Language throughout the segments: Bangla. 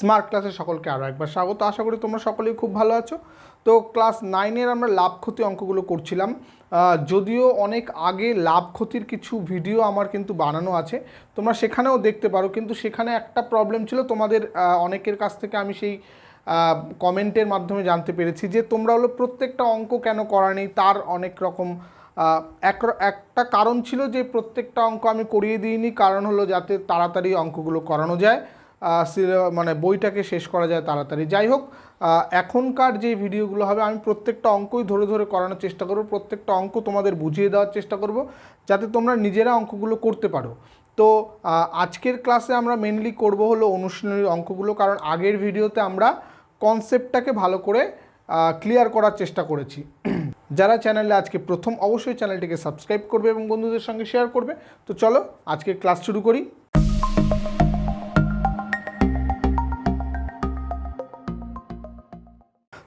স্মার্ট ক্লাসে সকলকে আরও একবার স্বাগত। আশা করি তোমরা সকলেই খুব ভালো আছো। তো ক্লাস 9-এর আমরা লাভ ক্ষতি অঙ্কগুলো করছিলাম। যদিও অনেক আগে লাভ ক্ষতির কিছু ভিডিও আমার কিন্তু বানানো আছে, তোমরা সেখানেও দেখতে পারো, কিন্তু সেখানে একটা প্রবলেম ছিল, তোমাদের অনেকের কাছ থেকে আমি সেই কমেন্টের মাধ্যমে জানতে পেরেছি যে তোমরা হলো প্রত্যেকটা অঙ্ক কেন করা নেই, তার অনেক রকম একটা কারণ ছিল যে প্রত্যেকটা অঙ্ক আমি করিয়ে দিইনি, কারণ হলো যাতে তাড়াতাড়ি অঙ্কগুলো করানো যায়, মানে বইটাকে শেষ করা যায় তাড়াতাড়ি। যাই হোক, এখনকার যে ভিডিওগুলো হবে আমি প্রত্যেকটা অঙ্কই ধরে ধরে করানোর চেষ্টা করব, প্রত্যেকটা অঙ্ক তোমাদের বুঝিয়ে দেওয়ার চেষ্টা করব যাতে তোমরা নিজেরা অঙ্কগুলো করতে পারো। তো আজকের ক্লাসে আমরা মেনলি করব হলো অনুশীলনী অঙ্কগুলো, কারণ আগের ভিডিওতে আমরা কনসেপ্টটাকে ভালো করে ক্লিয়ার করার চেষ্টা করেছি। যারা চ্যানেলে আজকে প্রথম, অবশ্যই চ্যানেলটিকে সাবস্ক্রাইব করবে এবং বন্ধুদের সঙ্গে শেয়ার করবে। তো চলো আজকে ক্লাস শুরু করি।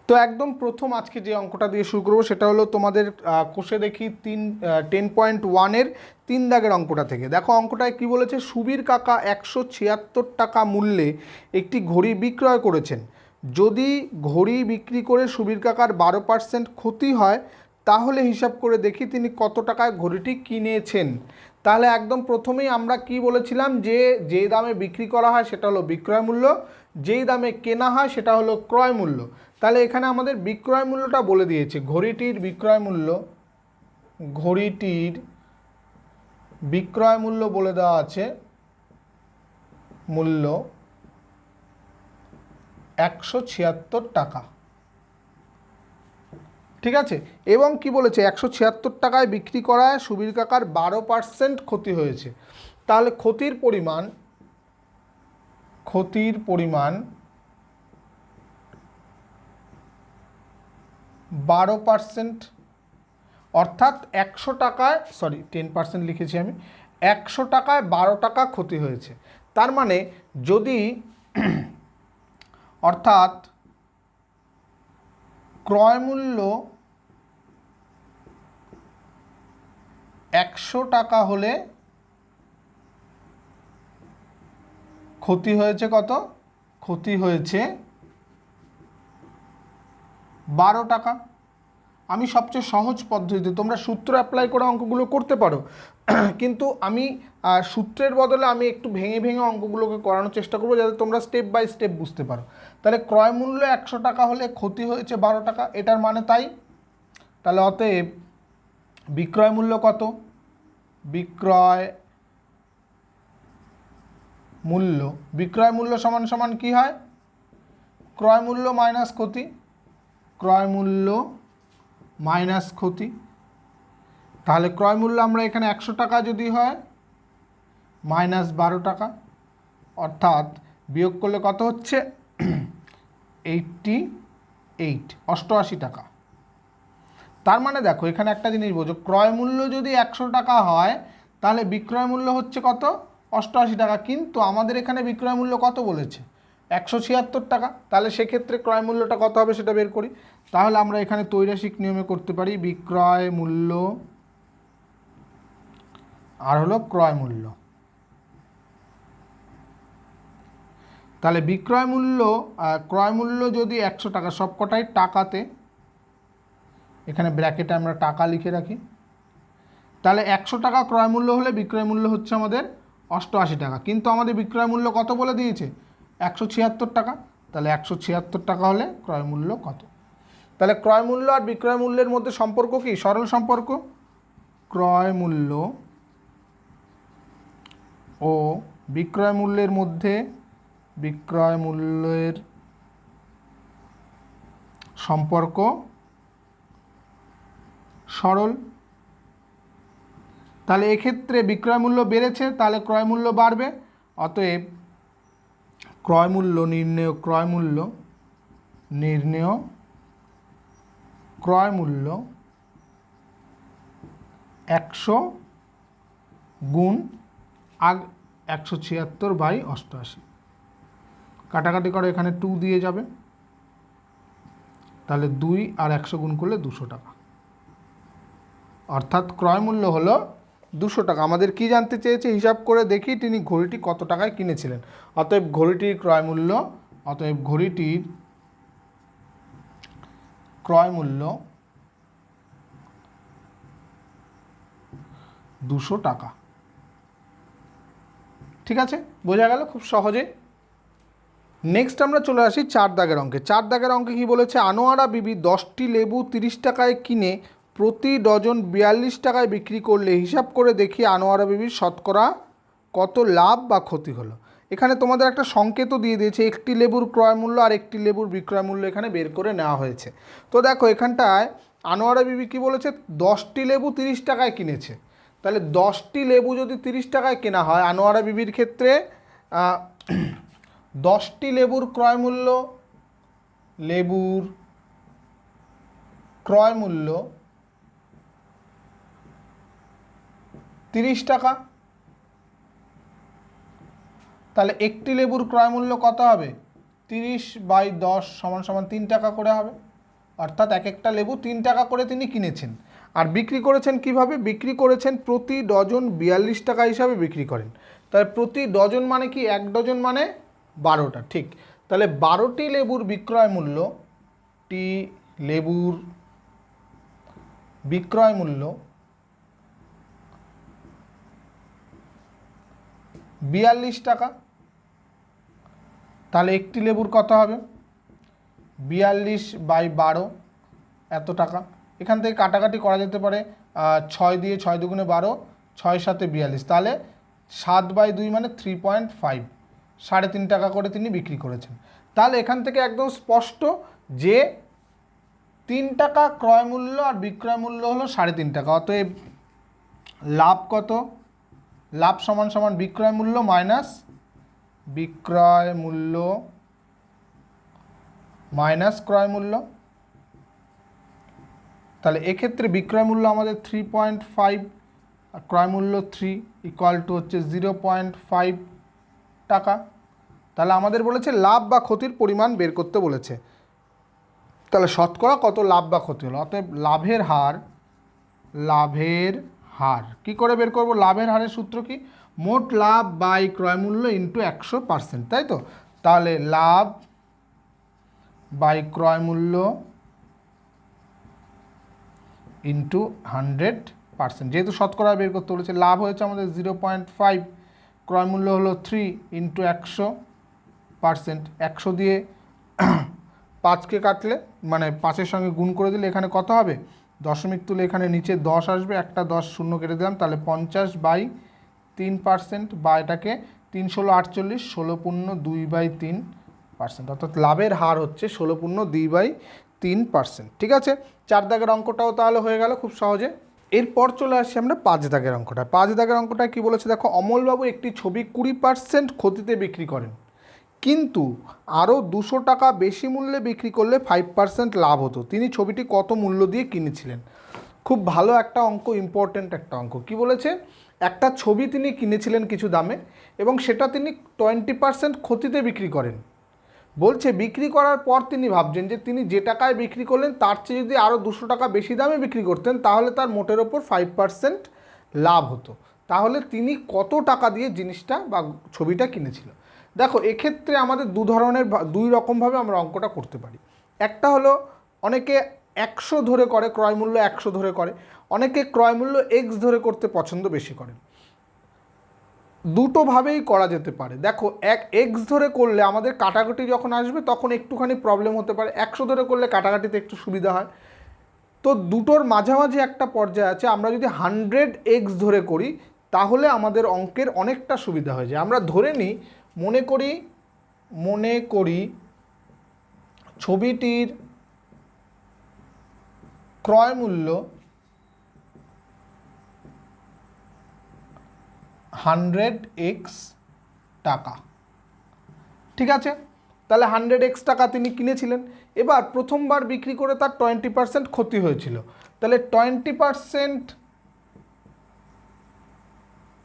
তো একদম প্রথম আজকে যে অঙ্কটা দিয়ে শুরু করবো সেটা হলো তোমাদের কোষে দেখি 10.1-এর 3 দাগের অঙ্কটা থেকে। দেখো অঙ্কটায় কি বলেছে, সুবীর কাকা 176 টাকা মূল্যে একটি ঘড়ি বিক্রয় করেছেন। যদি ঘড়ি বিক্রি করে সুবীর কাকার 12% ক্ষতি হয়, তাহলে হিসাব করে দেখি তিনি কত টাকায় ঘড়িটি কিনেছেন। তাহলে একদম প্রথমেই আমরা কি বলেছিলাম, যে দামে বিক্রি করা হয় সেটা হলো বিক্রয় মূল্য, যেই দামে কেনা হয় সেটা হলো ক্রয় মূল্য। তাহলে এখানে আমাদের বিক্রয় মূল্যটা বলে দিয়েছে, ঘড়িটির বিক্রয় মূল্য বলে দেওয়া আছে, মূল্য 176 টাকা। ঠিক আছে, এবং কি বলেছে 176 টাকায় বিক্রি করায় সুবীর কাকার 12% ক্ষতি হয়েছে। তাহলে ক্ষতির পরিমাণ 12%, অর্থাৎ 100 টাকায় 10% লিখেছি আমি, 100 টাকায় 12 টাকা ক্ষতি হয়েছে। তার মানে যদি অর্থাৎ ক্রয় মূল্য 100 টাকা হলে ক্ষতি হয়েছে কত? ক্ষতি হয়েছে 12 টাকা। আমি সবচেয়ে সহজ পদ্ধতিতে, তোমরা সূত্র অ্যাপ্লাই করে অঙ্কগুলো করতে পারো, কিন্তু আমি সূত্রের বদলে আমি একটু ভেঙে ভেঙে অঙ্কগুলোকে করানোর চেষ্টা করবো যাতে তোমরা স্টেপ বাই স্টেপ বুঝতে পারো। তাহলে ক্রয় মূল্য 100 টাকা হলে ক্ষতি হয়েছে 12 টাকা, এটার মানে তাই। তাহলে অতএব বিক্রয় মূল্য কত? বিক্রয় মূল্য সমান সমান কি হয়? ক্রয় মূল্য মাইনাস ক্ষতি, ক্রয় মূল্য মাইনাস ক্ষতি। তাহলে ক্রয় মূল্য আমরা এখানে 100 টাকা যদি হয়, মাইনাস 12 টাকা, অর্থাৎ বিয়োগ করলে কত হচ্ছে? 88 টাকা। তার মানে দেখো এখানে একটা জিনিস বোঝো, ক্রয় মূল্য যদি 100 টাকা হয় তাহলে বিক্রয় মূল্য হচ্ছে কত? 88 টাকা। কিন্তু আমাদের এখানে বিক্রয় মূল্য কত বলেছে? 176 টাকা। তাহলে সেক্ষেত্রে ক্রয় মূল্যটা কত হবে সেটা বের করি। তাহলে আমরা এখানে ত্রৈরাশিক নিয়মে করতে পারি, বিক্রয় মূল্য আর হলো ক্রয় মূল্য। তাহলে বিক্রয় মূল্য ক্রয় মূল্য যদি 100 টাকা, সবকটাই টাকাতে, এখানে ব্র্যাকেটে আমরা টাকা লিখে রাখি। তাহলে 100 টাকা ক্রয় মূল্য হলে বিক্রয় মূল্য হচ্ছে আমাদের 88 টাকা, কিন্তু আমাদের বিক্রয় মূল্য কত বলে দিয়েছে? 176 টাকা। তাহলে 176 টাকা হলে ক্রয় মূল্য কত? তাহলে ক্রয় মূল্য আর বিক্রয় মূল্যের মধ্যে সম্পর্ক কি? সরল সম্পর্ক। ক্রয় মূল্য ও বিক্রয় মূল্যের মধ্যে বিক্রয় মূল্যের সম্পর্ক সরল। তাহলে এক্ষেত্রে বিক্রয় মূল্য বেড়েছে, তাহলে ক্রয় মূল্য বাড়বে। অতএব ক্রয় মূল্য নির্ণেয়, ক্রয় মূল্য 100 গুণ 176/88। কাটাকাটি করে এখানে 2 দিয়ে যাবে, তাহলে 2 আর 100 গুণ করলে 200 টাকা, অর্থাৎ ক্রয় মূল্য হলো 200 টাকা। আমাদের কি জানতে চেয়েছে? হিসাব করে দেখি তিনি ঘড়িটি কত টাকায় কিনেছিলেন। অতএব ঘড়িটির ক্রয় মূল্য অতএব ঘড়িটির ক্রয় মূল্য 200 টাকা। ঠিক আছে, বোঝা গেল খুব সহজে। নেক্সট আমরা চলে আসি 4 দাগের অঙ্কে। 4 দাগের অঙ্কে কি বলেছে, আনোয়ারা বিবি 10টি লেবু 30 টাকায় কিনে প্রতি ডজন 42 টাকায় বিক্রি করলে হিসাব করে দেখি আনোয়ারা বিবির শতকরা কত লাভ বা ক্ষতি হলো। এখানে তোমাদের একটা সংকেতও দিয়ে দিয়েছে, একটি লেবুর ক্রয় মূল্য আর একটি লেবুর বিক্রয় মূল্য এখানে বের করে নেওয়া হয়েছে। তো দেখো এখানটায় আনোয়ারা বিবি কি বলেছে, 10টি লেবু 30 টাকায় কিনেছে। তাহলে 10টি লেবু যদি 30 টাকায় কেনা হয়, আনোয়ারা বিবির ক্ষেত্রে 10টি লেবুর ক্রয় মূল্য, লেবুর ক্রয় মূল্য 30 টাকা। তাহলে একটি লেবুর ক্রয় মূল্য কত হবে, 30/10 = 3 টাকা করে হবে। অর্থাৎ এক একটা লেবু 3 টাকা করে তিনি কিনেছেন। আর বিক্রি করেছেন কিভাবে, বিক্রি করেছেন প্রতি ডজন 42 টাকা হিসাবে বিক্রি করেন। তাহলে প্রতি ডজন মানে কি, 1 ডজন মানে 12টা, ঠিক। তাহলে 12টি লেবুর বিক্রয় মূল্য, টি লেবুর বিক্রয় মূল্য 42 টাকা। তাহলে একটি লেবুর কত হবে, 42/12 এত টাকা। এখান থেকে কাটাকাটি করা যেতে পারে, 6 দিয়ে 6 দুগুণে 12, 6 7 42, তাহলে 7/2 মানে 3.5, 3.5 টাকা করে তিনি বিক্রি করেছেন। তাহলে এখান থেকে একদম স্পষ্ট যে 3 টাকা ক্রয় মূল্য আর বিক্রয় মূল্য হলো 3.5 টাকা। অতএব লাভ কত, লাভ সমান সমান বিক্রয় মূল্য মাইনাস বিক্রয় মূল্য মাইনাস ক্রয় মূল্য। তাহলে এক্ষেত্রে বিক্রয় মূল্য আমাদের 3.5 আর ক্রয় মূল্য 3 = হচ্ছে 0.5 টাকা। তাহলে আমাদের বলেছে লাভ বা ক্ষতির পরিমাণ বের করতে বলেছে। তাহলে শতকরা কত লাভ বা ক্ষতি হলো। অতএব লাভের হার কি করে বের করব, লাভের হারের সূত্র কি, মোট লাভ বাই ক্রয় মূল্য ইন্টু 100%, তাই তো। তাহলে লাভ বাই ক্রয় মূল্য ইন্টু 100%, যেহেতু শতকরা বের করতে বলেছে, লাভ হয়েছে আমাদের 0.5, ক্রয় মূল্য হলো 3 ইন্টু 100%। 100 দিয়ে 5কে কাটলে মানে 5-এর সঙ্গে গুণ করে দিলে এখানে কত হবে, দশমিক তুলে এখানে নিচে 10 আসবে, একটা 10 শূন্য কেটে দিলাম, তাহলে 50/3%, বা এটাকে 3-16-48, 16.2/3%, অর্থাৎ লাভের হার হচ্ছে 16.2/3%। ঠিক আছে, 4 দাগের অঙ্কটাও তাহলে হয়ে গেল খুব সহজে। এরপর চলে আসছি আমরা 5 দাগের অঙ্কটা। 5 দাগের অঙ্কটা কি বলেছে দেখো, অমলবাবু একটি ছবি 20% ক্ষতিতে বিক্রি করেন, কিন্তু আরও 200 টাকা বেশি মূল্যে বিক্রি করলে 5% লাভ হতো। তিনি ছবিটি কত মূল্য দিয়ে কিনেছিলেন। খুব ভালো একটা অঙ্ক, ইম্পর্ট্যান্ট একটা অঙ্ক। কি বলেছে, একটা ছবি তিনি কিনেছিলেন কিছু দামে এবং সেটা তিনি 20% ক্ষতিতে বিক্রি করেন। বলছে বিক্রি করার পর তিনি ভাবছেন যে তিনি যে টাকায় বিক্রি করলেন তার চেয়ে যদি আরও 200 টাকা বেশি দামে বিক্রি করতেন তাহলে তার মোটের ওপর 5% লাভ হতো। তাহলে তিনি কত টাকা দিয়ে জিনিসটা বা ছবিটা কিনেছিল। দেখো এক্ষেত্রে আমাদের দুই রকমভাবে আমরা অঙ্কটা করতে পারি। একটা হলো অনেকে 100 ধরে করে, ক্রয় মূল্য 100 ধরে করে, অনেকে ক্রয় মূল্য x ধরে করতে পছন্দ বেশি করেন। দুটোভাবেই করা যেতে পারে। দেখো x ধরে করলে আমাদের কাটাকাটি যখন আসবে তখন একটুখানি প্রবলেম হতে পারে, 100 ধরে করলে কাটাকাটিতে একটু সুবিধা হয়। তো দুটোর মাঝামাঝি একটা পর্যায়ে আছে, আমরা যদি 100x ধরে করি তাহলে আমাদের অঙ্কের অনেকটা সুবিধা হয়ে যায়। আমরা ধরে নিই, মনে করি ছবিটির ক্রয় মূল্য 100x টাকা। ঠিক আছে, তাহলে 100x টাকা তিনি কিনেছিলেন। এবার প্রথমবার বিক্রি করে তার 20% ক্ষতি হয়েছিল। তাহলে 20%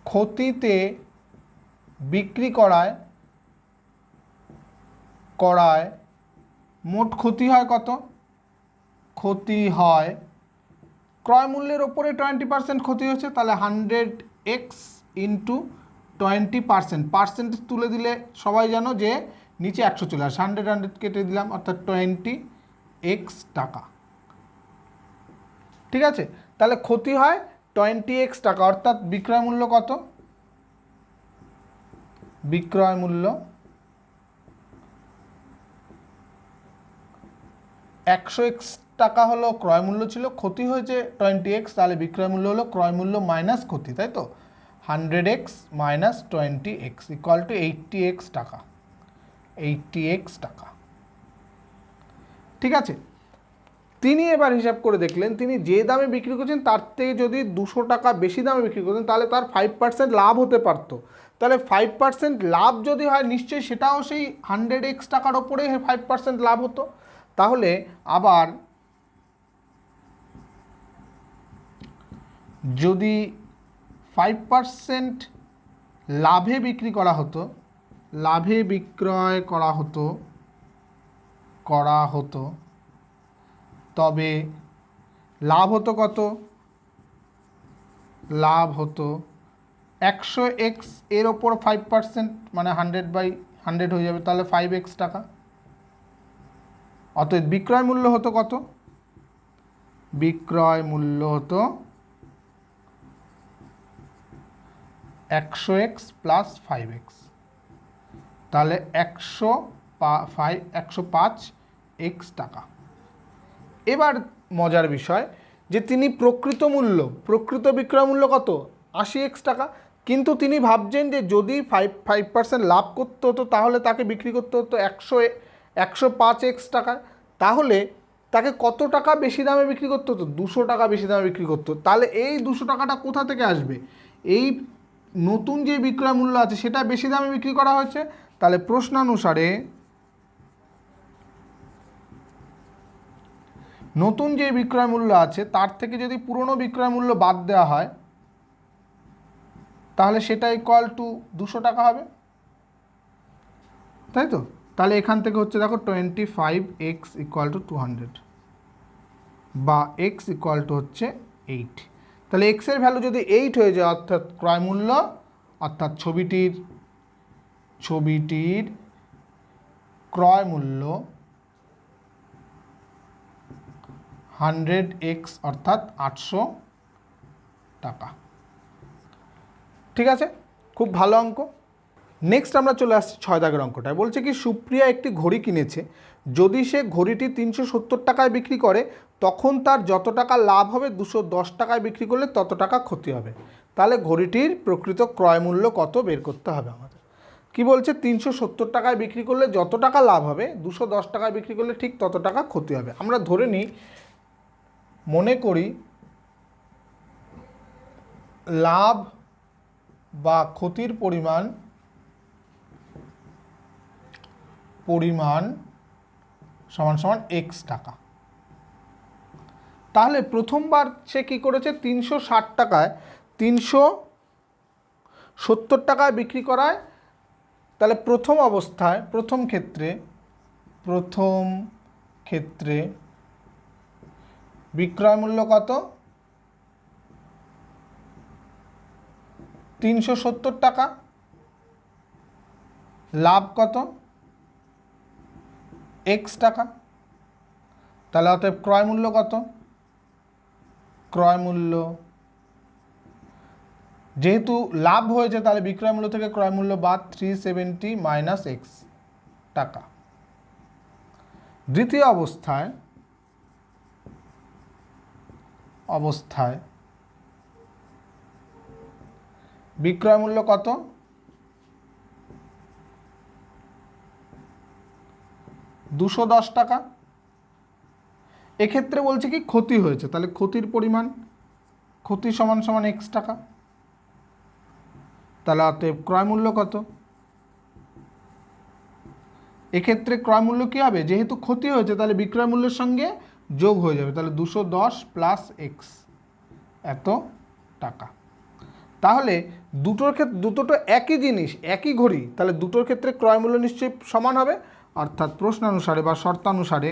ক্ষতিতে বিক্রি করায় মোট ক্ষতি হয় কত, ক্ষতি হয় ক্রয় মূল্যের ওপরে 20% ক্ষতি হয়েছে, তাহলে 100x ইন্টু 20%, পার্সেন্টেজ তুলে দিলে সবাই জানো যে নিচে 100 চলে আসে, 100 কেটে দিলাম, অর্থাৎ 20x টাকা। ঠিক আছে, তাহলে ক্ষতি হয় 20x টাকা, অর্থাৎ বিক্রয় মূল্য কত? বিক্রয় মূল্য 100x টাকা হলো ক্রয় মূল্য ছিল, ক্ষতি হয়েছে 20x, তাহলে বিক্রয় মূল্য হলো ক্রয় মূল্য মাইনাস ক্ষতি, তাই তো? 100x minus 20x equal to 80x টাকা। 80x টাকা। ঠিক আছে, তিনি এবার হিসাব করে দেখলেন তিনি যে দামে বিক্রি করছেন তার থেকে যদি 200 টাকা বেশি দামে বিক্রি করছেন তাহলে তার 5% লাভ হতে পারতো। তাহলে 5% লাভ যদি হয় নিশ্চয়ই সেটাও সেই 100x টাকার ওপরে 5% লাভ হতো। তাহলে আবার যদি 5% লাভে বিক্রি করা হতো, লাভে বিক্রয় করা হতো তবে লাভ হতো কত? লাভ হতো 100x এর ওপর 5%, মানে 100/100 হয়ে যাবে, তাহলে 5x টাকা। অতএব বিক্রয় মূল্য হতো কত? বিক্রয় মূল্য হতো 100x প্লাস 5x, তাহলে 105x টাকা। এবার মজার বিষয় যে তিনি প্রকৃত বিক্রয় মূল্য কত? 80x টাকা, কিন্তু তিনি ভাবছেন যে যদি 5% লাভ করতে হতো তাহলে তাকে বিক্রি করতে হতো 105x টাকায়, তাহলে তাকে কত টাকা বেশি দামে বিক্রি করতে হতো? 200 টাকা বেশি দামে বিক্রি করতে হতো। তাহলে এই 200 টাকাটা কোথা থেকে আসবে? এই নতুন যে বিক্রয় মূল্য আছে সেটা বেশি দামে বিক্রি করা হয়েছে, তাহলে প্রশ্নানুসারে নতুন যে বিক্রয় মূল্য আছে তার থেকে যদি পুরনো বিক্রয় মূল্য বাদ দেওয়া হয় তাহলে সেটা ইকুয়াল টু 200 টাকা হবে, তাই তো? তাহলে এখান থেকে হচ্ছে দেখো 25x ইকুয়াল টু 200 বা x ইকুয়াল টু হচ্ছে 8। তাহলে x এর ভ্যালু যদি 8 হয়ে যায় অর্থাৎ ক্রয় মূল্য, অর্থাৎ ছবিটির ক্রয় মূল্য 100x অর্থাৎ 800 টাকা। ঠিক আছে, খুব ভালো অঙ্ক। নেক্সট আমরা চলে আসছি 6 দাগের অঙ্কটায়। বলছে কি সুপ্রিয়া একটি ঘড়ি কিনেছে, যদি সে ঘড়িটি 370 টাকায় বিক্রি করে তখন তার যত টাকা লাভ হবে 210 টাকায় বিক্রি করলে তত টাকা ক্ষতি হবে। তাহলে ঘড়িটির প্রকৃত ক্রয় মূল্য কত বের করতে হবে আমাদের। কি বলছে? 370 টাকায় বিক্রি করলে যত টাকা লাভ হবে 210 টাকায় বিক্রি করলে ঠিক তত টাকা ক্ষতি হবে। আমরা ধরে নিই, মনে করি লাভ বা ক্ষতির পরিমাণ সমান সমান x টাকা। তাহলে প্রথমবার সে কী করেছে? 360 টাকায় 370 টাকায় বিক্রি করায়, তাহলে প্রথম ক্ষেত্রে বিক্রয় মূল্য কত? 370 টাকা। লাভ কত? x টাকা। তাহলে অতএব ক্রয় মূল্য কত? ক্রয় মূল্য, যেহেতু লাভ হয়েছে তাহলে বিক্রয় মূল্য থেকে ক্রয় মূল্য বাদ, 370 মাইনাস x টাকা। দ্বিতীয় অবস্থায় বিক্রয় মূল্য কত? 210 টাকা। এক্ষেত্রে বলছে কি ক্ষতি হয়েছে, তাহলে ক্ষতির পরিমাণ, ক্ষতি সমান সমান x টাকা। তাহলে অতএব ক্রয় মূল্য কত? এক্ষেত্রে ক্রয় মূল্য কী হবে? যেহেতু ক্ষতি হয়েছে তাহলে বিক্রয় মূল্যের সঙ্গে যোগ হয়ে যাবে, তাহলে 210 প্লাস x এত টাকা। তাহলে দুটো তো একই জিনিস, একই ঘড়ি, তাহলে দুটোর ক্ষেত্রে ক্রয় মূল্য নিশ্চয়ই সমান হবে, অর্থাৎ প্রশ্নানুসারে বা শর্তানুসারে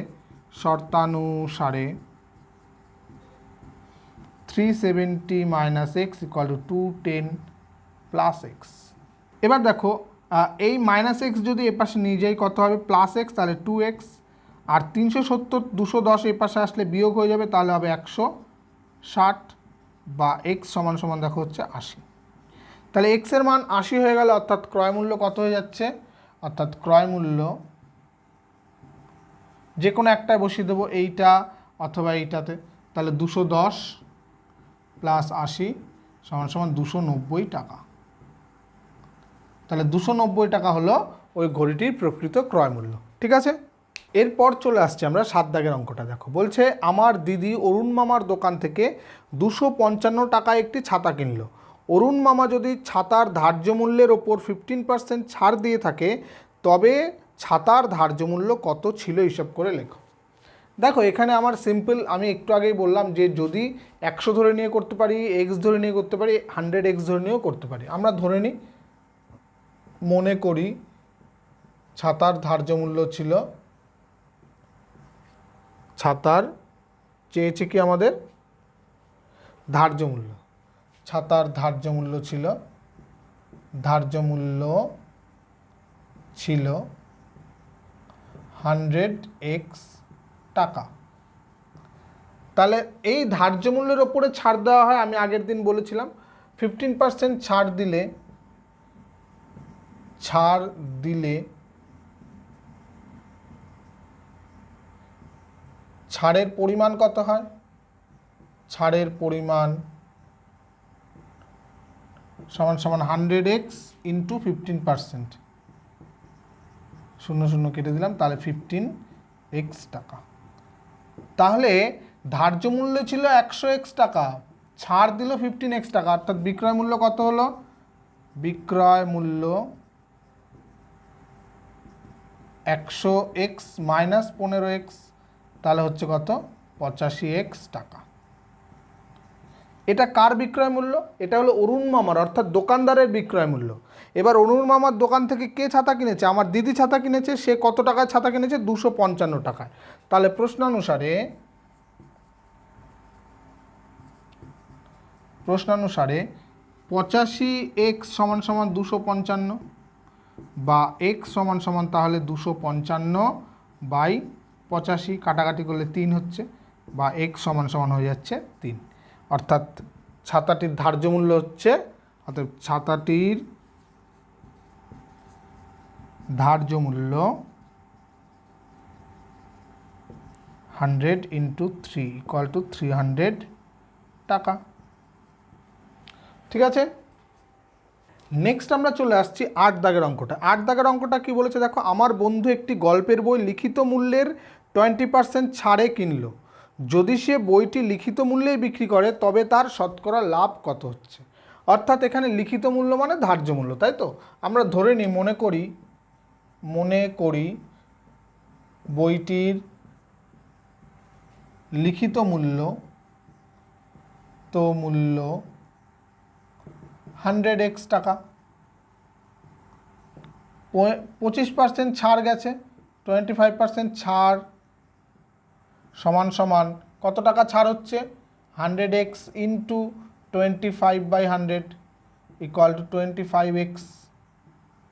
370 minus x equal to 210 plus x। এবার দেখো এই মাইনাস এক্স যদি এপাশে নিয়ে যাই কত হবে প্লাস এক্স, তাহলে 2x, আর 370 210 এপাশে আসলে বিয়োগ হয়ে যাবে, তাহলে হবে 160, বা এক্স সমান সমান দেখো হচ্ছে 80। তাহলে এক্সের মান 80 হয়ে গেল, অর্থাৎ ক্রয় মূল্য কত হয়ে যাচ্ছে, অর্থাৎ ক্রয় মূল্য যে কোনো একটায় বসিয়ে দেবো, এইটা অথবা এইটাতে, তাহলে 210 প্লাস 80 সমান সমান 290 টাকা। তাহলে 290 টাকা হলো ওই ঘড়িটির প্রকৃত ক্রয় মূল্য। ঠিক আছে, এরপর চলে আসছে আমরা 7 দাগের অঙ্কটা। দেখো বলছে আমার দিদি অরুণ মামার দোকান থেকে 255 টাকায় একটি ছাতা কিনলো। অরুণ মামা যদি ছাতার ধার্য মূল্যের ওপর 15% ছাড় দিয়ে থাকে, তবে ছাতার ধার্য মূল্য কত ছিল হিসাব করে লেখো। দেখো এখানে আমার সিম্পল, আমি একটু আগেই বললাম যে যদি 100 ধরে নিয়ে করতে পারি, এক্স ধরে নিয়ে করতে পারি, 100x ধরে নিয়েও করতে পারি। আমরা ধরে নিই, মনে করি ছাতার ধার্য মূল্য ছিল, ছাতার চেয়েছে কি আমাদের ধার্য মূল্য, ছাতার ধার্য মূল্য ছিল, ধার্য মূল্য ছিল 100x টাকা। তাহলে এই ধার্য মূল্যের ওপরে ছাড় দেওয়া হয়, আমি আগের দিন বলেছিলাম 15% ছাড় দিলে ছাড়ের পরিমাণ কত হয়, ছাড়ের পরিমাণ সমান সমান 100x ইন্টু 15%, 0 0 কেটে দিলাম, তাহলে 15x টাকা। তাহলে ধার্য মূল্য ছিল 100x টাকা, ছাড় দিল 15x টাকা, অর্থাৎ বিক্রয় মূল্য কত হলো, বিক্রয় মূল্য 100x মাইনাস 15x, তাহলে হচ্ছে কত 85x টাকা। এটা কার বিক্রয় মূল্য, এটা হলো অরুণ মামার, অর্থাৎ দোকানদারের বিক্রয় মূল্য। এবার অরুণ মামার দোকান থেকে কে ছাতা কিনেছে, আমার দিদি ছাতা কিনেছে, সে কত টাকায় ছাতা কিনেছে, 255 টাকায়। তাহলে প্রশ্নানুসারে 85x সমান সমান 255, বা x সমান সমান তাহলে 255/85, কাটাকাটি করলে 3 হচ্ছে, বা x সমান সমান হয়ে যাচ্ছে 3। অর্থাৎ ছাতাটির ধার্য মূল্য হচ্ছে, অর্থাৎ ছাতাটির ধার্য মূল্য 100 ইন্টু 3 ইকুয়াল টু 300 টাকা। ঠিক আছে, নেক্সট আমরা চলে আসছি 8 দাগের অঙ্কটা। 8 দাগের অঙ্কটা কি বলেছে দেখো, আমার বন্ধু একটি গল্পের বই লিখিত মূল্যের 20% ছাড়ে কিনলো। যদি সে বইটি লিখিত মূল্যেই বিক্রি করে, তবে তার শতকরা লাভ কত হচ্ছে। অর্থাৎ এখানে লিখিত মূল্য মানে ধার্য মূল্য, তাই তো। আমরা ধরে নিই, মনে করি বইটির লিখিত মূল্য 100x টাকা, 25% ছাড় গেছে, 25% ছাড় সমান সমান কত টাকা ছাড় হচ্ছে, 100x into 25/100 equal to 25x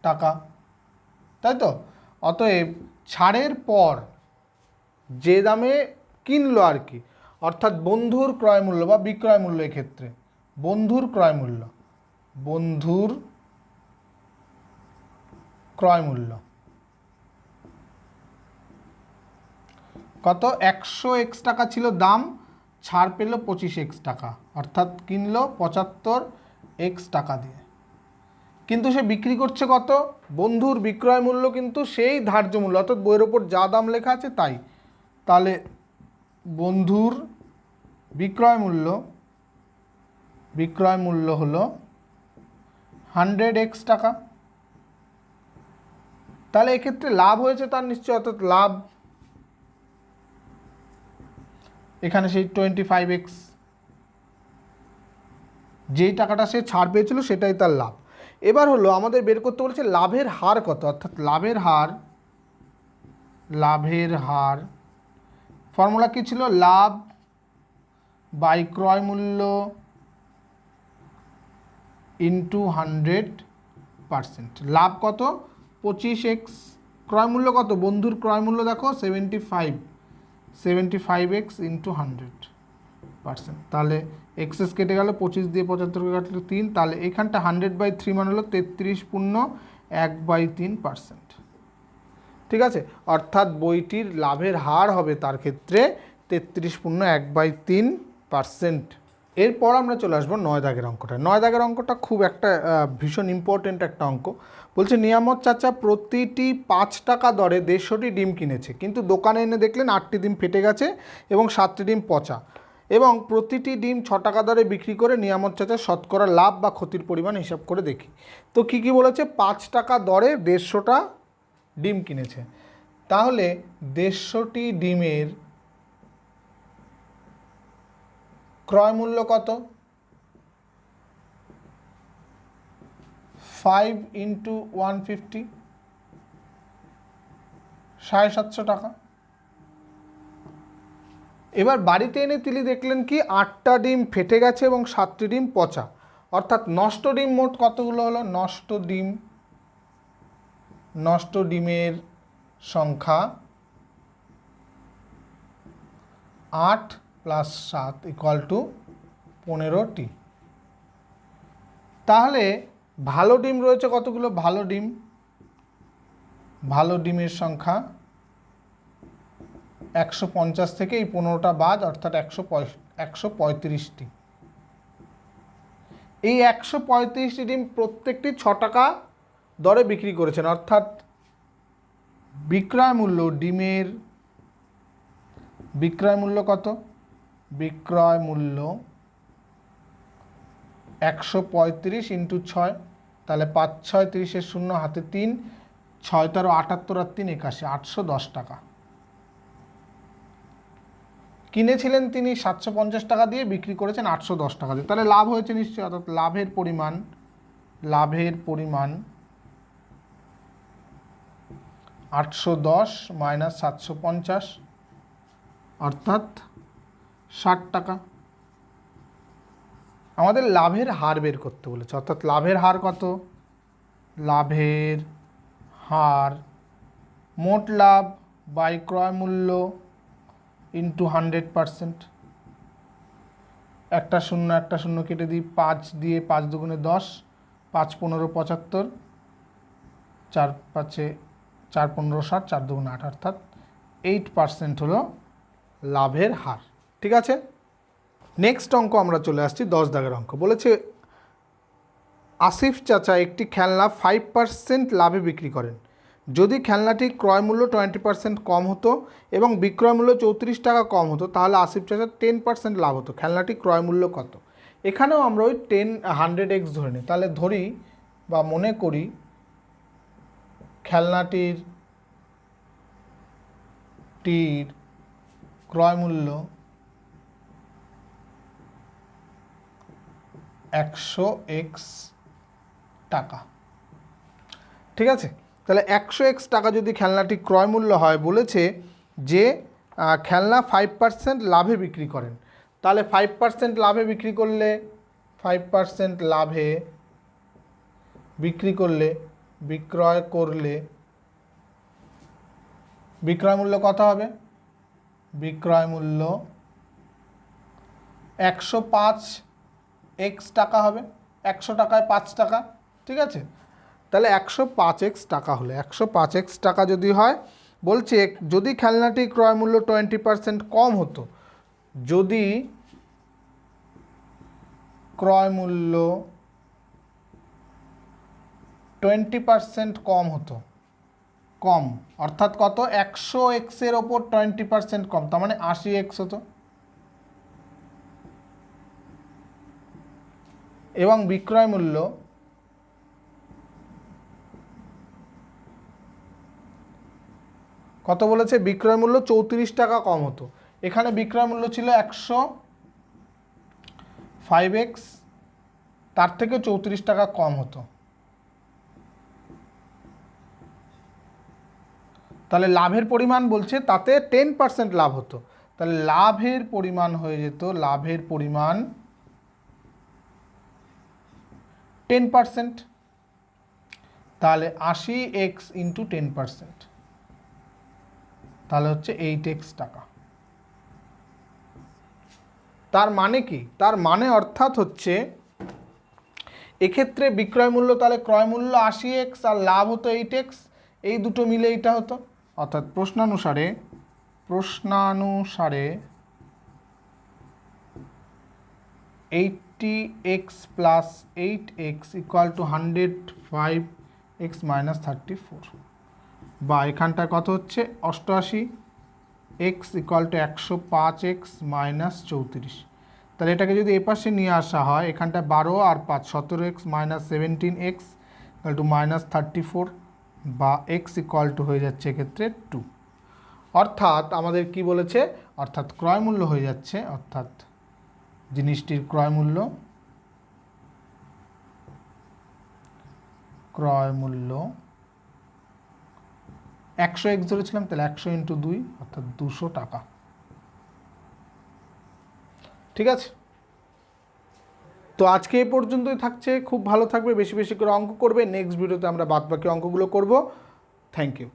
টাকা, তাই তো। অতএব ছাড়ের পর যে দামে কিনলো আর কি, অর্থাৎ বন্ধুর ক্রয় মূল্য বা বিক্রয় মূল্য, এক্ষেত্রে বন্ধুর ক্রয় মূল্য, বন্ধুর ক্রয় মূল্য কত, 100x টাকা ছিল দাম, ছাড় পেল 25x টাকা, অর্থাৎ কিনলো 75x টাকা দিয়ে। কিন্তু সে বিক্রি করছে কত, বন্ধুর বিক্রয় মূল্য কিন্তু সেই ধার্য মূল্য, অর্থাৎ বইয়ের ওপর যা দাম লেখা আছে তাই। তাহলে বন্ধুর বিক্রয় মূল্য হলো 100x টাকা। তাহলে এক্ষেত্রে লাভ হয়েছে তার নিশ্চয়, অর্থাৎ লাভ এখানে সেই 25x, যেই টাকাটা সে ছাড় পেয়েছিল সেটাই তার লাভ। এবার হলো আমাদের বের করতে বলেছে লাভের হার কত, অর্থাৎ লাভের হার ফর্মুলা কি ছিল, লাভ বাই ক্রয় মূল্য ইন্টু 100 পার্সেন্ট। লাভ কত? 25x। ক্রয় মূল্য কত? বন্ধুর ক্রয় মূল্য দেখো 75x ইন্টু 100%। তাহলে এক্সেস কেটে গেল, 25 দিয়ে 75 কাটলে 3, তাহলে এখানটা 100/3 মানে হলো 33.1/3%। ঠিক আছে, অর্থাৎ বইটির লাভের হার হবে তার ক্ষেত্রে 33.1/3%। এরপর আমরা চলে আসবো 9 দাগের অঙ্কটা। 9 দাগের অঙ্কটা খুব একটা ভীষণ ইম্পর্টেন্ট একটা অঙ্ক। বলছে নিয়ামত চাচা প্রতিটি 5 টাকা দরে 150টি ডিম কিনেছে, কিন্তু দোকানে এনে দেখলেন 8টি ডিম ফেটে গেছে এবং 7টি ডিম পচা, এবং প্রতিটি ডিম 6 টাকা দরে বিক্রি করে নিয়ামত চাচা শতকরা লাভ বা ক্ষতির পরিমাণ হিসাব করে দেখি। তো কি বলেছে? 5 টাকা দরে 150টা ডিম কিনেছে, তাহলে 150টি ডিমের ক্রয় মূল্য কত? 5 × 150, 750 টাকা। এবার বাড়িতে এনে তিনি দেখলেন কি 8টা ডিম ফেটে গেছে এবং 7টি ডিম পচা, অর্থাৎ নষ্ট ডিম মোট কতগুলো হলো? নষ্ট ডিমের সংখ্যা 8 + 7 = 15টি। তাহলে ভালো ডিম রয়েছে কতগুলো? ভালো ডিমের সংখ্যা 150 থেকে এই 15টা বাদ, অর্থাৎ 135টি। এই 135টি ডিম প্রত্যেকটি 6 টাকা দরে বিক্রি করেছেন, অর্থাৎ বিক্রয় মূল্য কত? বিক্রয় মূল্য 135 × 6, তাহলে 5 × 6 = 30, 0 হাতে 3, 6 × 78 আর 3 = 81, 810 টাকা। কিনেছিলেন তিনি 750 টাকা দিয়ে, বিক্রি করেছেন 810 টাকা দিয়ে, তাহলে লাভ হয়েছে নিশ্চয়ই। অর্থাৎ লাভের পরিমাণ 810 - 750, অর্থাৎ 60 টাকা। আমাদের লাভের হার বের করতে বলেছে, অর্থাৎ লাভের হার কত? লাভের হার মোট লাভ বাই ক্রয় মূল্য ইন্টু 100%। একটা শূন্য কেটে দিই, 5 দিয়ে 5 × 2 = 10, 5 × 15 = 75, 4 × 5 = 4 × 15 = 60, 4 × 2 = 8, অর্থাৎ 8% হলো লাভের হার। ঠিক আছে, নেক্সট অঙ্ক আমরা চলে আসছি 10 দাগের অঙ্ক। বলেছে আসিফ চাচা একটি খেলনা 5% লাভে বিক্রি করেন। যদি খেলনাটির ক্রয় মূল্য 20% কম হতো এবং বিক্রয় মূল্য 34 টাকা কম হতো, তাহলে আসিফ চাচার 10% লাভ হতো। খেলনাটির ক্রয় মূল্য কত? এখানেও আমরা ওই 100x ধরে নিই। তাহলে ধরি বা মনে করি খেলনাটির ক্রয় মূল্য 100x টাকা। ঠিক আছে, তাহলে 100x টাকা যদি খেলনাটি ক্রয় মূল্য হয়, বলেছে যে খেলনা 5% লাভে বিক্রি করেন। তাহলে 5% লাভে বিক্রি করলে 5% লাভে বিক্রয় করলে বিক্রয় মূল্য কত হবে? বিক্রয় মূল্য 105x টাকা হবে। 100 টাকায় 5 টাকা। ঠিক আছে, তাহলে 105x টাকা হলে 105x টাকা যদি হয়, বলছে যদি খেলনাটি ক্রয় মূল্য 20% কম হতো, যদি ক্রয় মূল্য 20% কম হতো, অর্থাৎ কত? 100x এর ওপর 20% কম, তার মানে 80x হতো। এবং বিক্রয় মূল্য কত বলেছে? বিক্রয় মূল্য 34 টাকা কম হতো। এখানে বিক্রয় মূল্য ছিল 105x, তার থেকে 34 টাকা কম হতো। তাহলে লাভের পরিমাণ বলছে তাতে 10% লাভ হতো। তাহলে লাভের পরিমাণ হয়ে যেত 10%। তাহলে 80x ইন্টু 10%, তাহলে হচ্ছে 8x টাকা। তার মানে কি? তার মানে অর্থাৎ হচ্ছে এক্ষেত্রে বিক্রয় মূল্য, তাহলে ক্রয় মূল্য 80x আর লাভ হতো 8x, এই দুটো মিলে এইটা হতো। অর্থাৎ প্রশ্নানুসারে 80x plus 8x equal to 105x minus 34, বা এখানটায় কত হচ্ছে 88x equal to 105x minus 34। তাহলে এটাকে যদি এপাশে নিয়ে আসা হয়, এখানটায় 12 আর 5 17x minus 17x equal to minus 34, বা x ইকুয়াল টু হয়ে যাচ্ছে এক্ষেত্রে 2। অর্থাৎ আমাদের কি বলেছে, অর্থাৎ ক্রয় মূল্য হয়ে যাচ্ছে, অর্থাৎ জিনিসটির ক্রয় মূল্য 100x ধরেছিলাম, তাহলে 100 ইন্টু 2 অর্থাৎ 200 টাকা। ঠিক আছে, তো আজকে এই পর্যন্তই থাকছে। খুব ভালো থাকবে, বেশি বেশি করে অঙ্ক করবে। নেক্সট ভিডিওতে আমরা বাদবাকি অঙ্কগুলো করব। Thank you.